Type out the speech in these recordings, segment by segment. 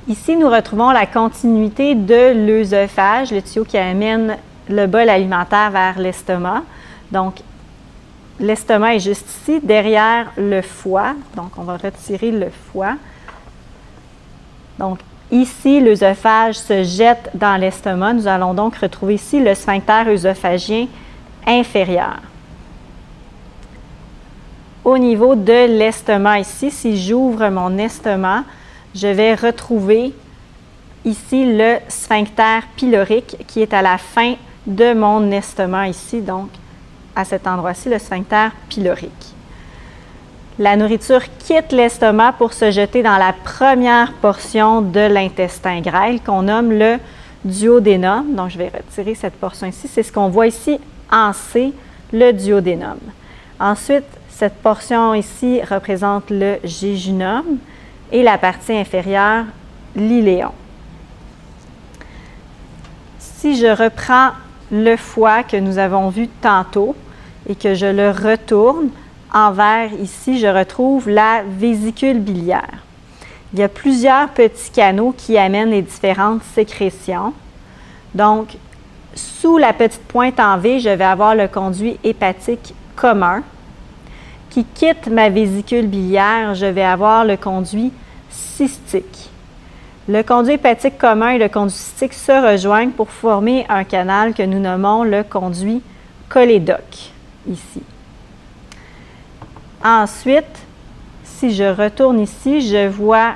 Ici, nous retrouvons la continuité de l'œsophage, le tuyau qui amène le bol alimentaire vers l'estomac. Donc, l'estomac est juste ici, derrière le foie. Donc, on va retirer le foie. Donc, ici, l'œsophage se jette dans l'estomac. Nous allons donc retrouver ici le sphincter œsophagien inférieur. Au niveau de l'estomac ici, si j'ouvre mon estomac, je vais retrouver ici le sphincter pylorique qui est à la fin de mon estomac ici, donc à cet endroit-ci, le sphincter pylorique. La nourriture quitte l'estomac pour se jeter dans la première portion de l'intestin grêle qu'on nomme le duodénum. Donc, je vais retirer cette portion ici. C'est ce qu'on voit ici en C, le duodénum. Ensuite, cette portion ici représente le jéjunum et la partie inférieure, l'iléon. Si je reprends le foie que nous avons vu tantôt et que je le retourne, en vert ici, je retrouve la vésicule biliaire. Il y a plusieurs petits canaux qui amènent les différentes sécrétions. Donc, sous la petite pointe en V, je vais avoir le conduit hépatique commun. Qui quitte ma vésicule biliaire, je vais avoir le conduit cystique. Le conduit hépatique commun et le conduit cystique se rejoignent pour former un canal que nous nommons le conduit cholédoque, ici. Ensuite, si je retourne ici, je vois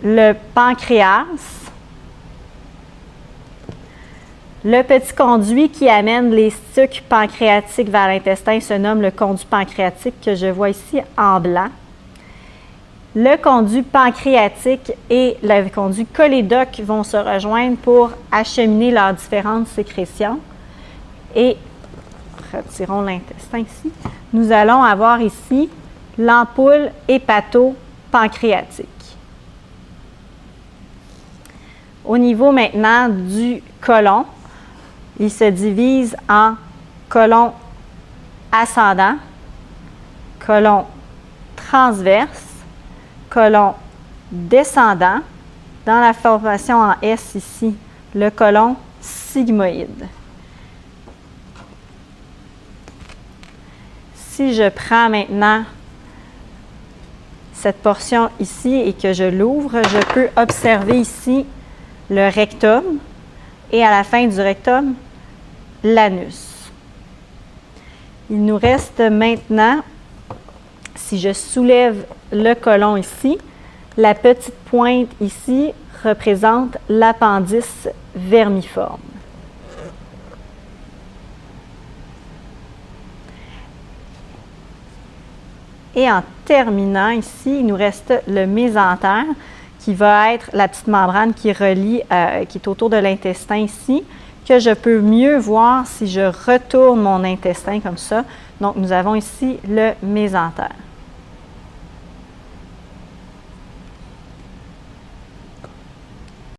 le pancréas. Le petit conduit qui amène les stucs pancréatiques vers l'intestin se nomme le conduit pancréatique que je vois ici en blanc. Le conduit pancréatique et le conduit cholédoque vont se rejoindre pour acheminer leurs différentes sécrétions. Et, retirons l'intestin ici, nous allons avoir ici l'ampoule hépato-pancréatique. Au niveau maintenant du côlon, il se divise en côlon ascendant, côlon transverse, côlon descendant. Dans la formation en S ici, le côlon sigmoïde. Si je prends maintenant cette portion ici et que je l'ouvre, je peux observer ici le rectum et à la fin du rectum, l'anus. Il nous reste maintenant, si je soulève le côlon ici, la petite pointe ici représente l'appendice vermiforme. Et en terminant ici, il nous reste le mésentère qui va être la petite membrane qui relie, qui est autour de l'intestin ici, que je peux mieux voir si je retourne mon intestin comme ça. Donc, nous avons ici le mésentère.